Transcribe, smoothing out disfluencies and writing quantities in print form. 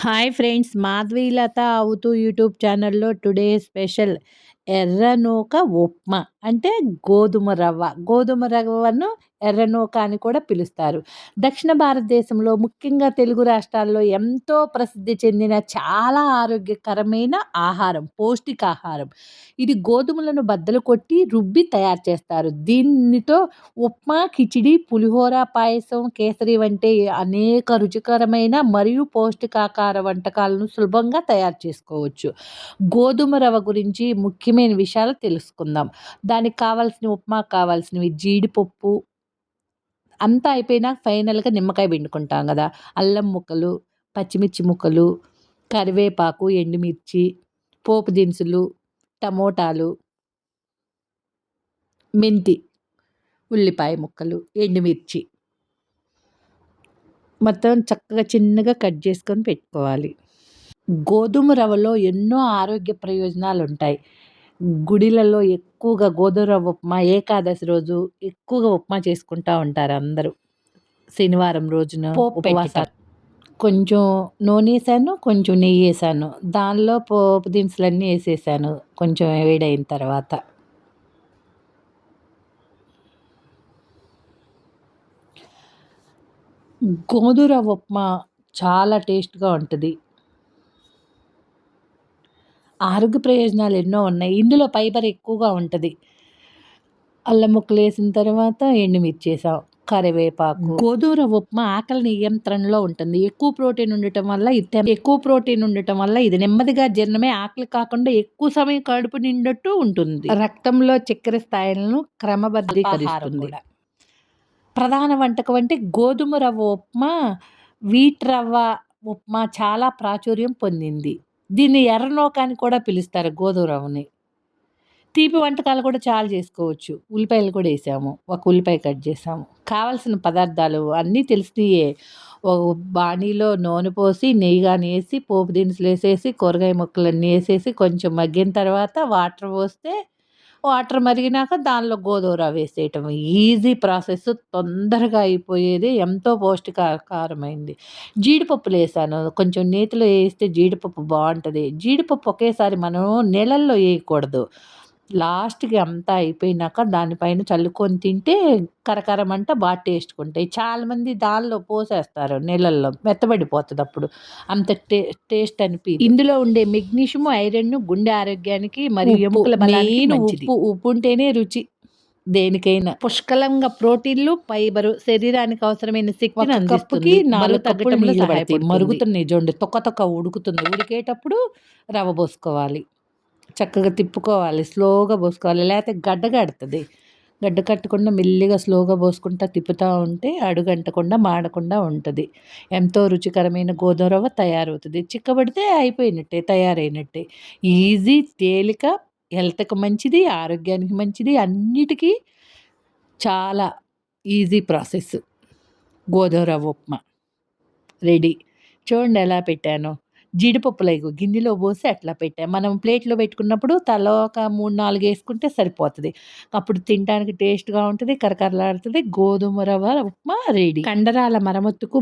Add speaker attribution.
Speaker 1: Hi friends, Madhavilatha అవుతూ YouTube ఛానల్లో today special ఎర్రనూక upma. అంటే గోధుమ రవ్వను ఎర్రనూక అని కూడా పిలుస్తారు. దక్షిణ భారతదేశంలో ముఖ్యంగా తెలుగు రాష్ట్రాల్లో ఎంతో ప్రసిద్ధి చెందిన చాలా ఆరోగ్యకరమైన ఆహారం, పౌష్టికాహారం. ఇది గోధుమలను బద్దలు కొట్టి రుబ్బి తయారు చేస్తారు. దీనితో ఉప్మా, కిచిడి, పులిహోర, పాయసం, కేసరి వంటి అనేక రుచికరమైన మరియు పౌష్టికాహార వంటకాలను సులభంగా తయారు చేసుకోవచ్చు. గోధుమ రవ్వ గురించి ముఖ్యమైన విషయాలు తెలుసుకుందాం. దానికి కావాల్సిన ఉప్మాకు కావాల్సినవి జీడిపప్పు అంతా అయిపోయినాక ఫైనల్‌గా నిమ్మకాయ పిండుకుంటాం గదా! అల్లం ముక్కలు, పచ్చిమిర్చి ముక్కలు, కరివేపాకు, ఎండుమిర్చి, పోపు దినుసులు, టమోటాలు, మెంతి, ఉల్లిపాయ ముక్కలు, ఎండుమిర్చి మొత్తం చక్కగా చిన్నగా కట్ చేసుకొని పెట్టుకోవాలి. గోధుమ రవ్వలో ఎన్నో ఆరోగ్య ప్రయోజనాలుంటాయి. గుడిలలో ఎక్కువగా గోధుమ రవ్వ ఉప్మా ఏకాదశి రోజు ఎక్కువగా ఉప్మా చేసుకుంటా ఉంటారు అందరూ. శనివారం రోజున ఉపవాసాలు. కొంచెం నూనేసాను, కొంచెం నెయ్యేసాను. దానిలో పోపు దినుసులన్నీ ఏసేసాను కొంచెం వేడైన తర్వాత. గోధుమ రవ్వ ఉప్మా చాలా టేస్ట్‌గా ఉంటది. ఆరోగ్య ప్రయోజనాలు ఎన్నో ఉన్నాయి. ఇందులో ఫైబర్ ఎక్కువగా ఉంటది. అల్లం ముక్కలేసిన తర్వాత ఎండుమిర్చేసాం, కరివేపాకు. గోధుమ రవ్వ ఉప్మా ఆకలి నియంత్రణలో ఉంటుంది. ఎక్కువ ప్రోటీన్ ఉండటం వల్ల ఇది నెమ్మదిగా జీర్ణమై ఆకలి కాకుండా ఎక్కువ సమయం కడుపు నిండట్టు ఉంటుంది. రక్తంలో చక్కెర స్థాయిలను క్రమబద్ధీకరిస్తుంది. ప్రధాన వంటకం అంటే గోధుమ రవ్వ ఉప్మా, వీట్ రవ్వ ఉప్మా చాలా ప్రాచుర్యం పొందింది. దీన్ని ఎర్రనూక అని కూడా పిలుస్తారు గోధుమ రవ్వని. తీపి వంటకాలు కూడా చాలా చేసుకోవచ్చు. ఉల్లిపాయలు కూడా ఏసాము. ఒక ఉల్లిపాయ కట్ చేసాము. కావాల్సిన పదార్థాలు అన్నీ తెలిసినయే. ఓ బాణీలో నూనె పోసి, నెయ్యి గాని ఏసి, పోపు దినుసులేసేసి, కూరగాయ ముక్కలన్నీ ఏసేసి, కొంచెం మగ్గిన తర్వాత వాటర్ పోస్తే, వాటర్ మరిగినాక దానిలో గోధుమ రవ్వ వేసేయటం. ఈజీ ప్రాసెస్, తొందరగా అయిపోయేది, ఎంతో పౌష్టికాహారమైంది. జీడిపప్పులేసాను. కొంచెం నేతిలో ఏస్తే జీడిపప్పు బావుంటది. జీడిపప్పు ఒకేసారి మనం నీళ్ళల్లో ఏయకూడదు. లాస్ట్‌కి అంతా అయిపోయినాక దానిపైన చల్లుకొని తింటే కరకరమంట టేస్ట్‌గుంటాయి. చాలామంది దానిలో పోసేస్తారు నీళ్ళల్లో. మెత్తబడిపోతదప్పుడు. అంత టేస్ట్ ఇందులో ఉండే మెగ్నీషియం, ఐరన్ గుండె ఆరోగ్యానికి మరియు ఎముకల బలానికి మంచిది. ఉప్పు ఉంటేనే రుచి దేనికైనా. పుష్కలంగా ప్రోటీన్‌లు, ఫైబరు శరీరానికి అవసరమైన శక్తిని అందిస్తుంది. 4 కప్పులు నీళ్లు పడతాయి. మరుగుతున్నాయి చూడండి. తొక్క ఉడుకుతుంది. ఉడికేటప్పుడు రవ్వ పోసుకోవాలి. చక్కగా తిప్పుకోవాలి. స్లోగా పోసుకోవాలి. లేతే గడ్డ కడతది. గడ్డ కట్టకుండా మెల్లిగా స్లోగా పోసుకుంటా తిప్పుతా ఉంటే అడుగంటకుండా, మాడకుండా ఉంటది. ఎంతో రుచికరమైన గోధుమ రవ్వ తయారవుతది. చిక్కబడితే అయిపోయినట్టే, తయారైనట్టే. ఈజీ, తేలిక, హెల్త్‌కి మంచిది, ఆరోగ్యానికి మంచిది. అన్నిటికీ చాలా ఈజీ ప్రాసెస్. గోధుమ రవ్వ ఉప్మా రెడీ. చూడండి ఎలా పెట్టానో. జీడిపప్పులు ఇగో గిన్నెలో పోసి అట్లా పెట్టా. మనం ప్లేట్‌లో పెట్టుకున్నప్పుడు తలా ఒక 3, 4 ఏసుకుంటే సరిపోతది. అప్పుడు తినటానికి టేస్ట్‌గా ఉంటది. కరకరలాడుతది. గోధుమ రవ్వ ఉప్మా రెడీ. కండరాల మరమ్మతుకు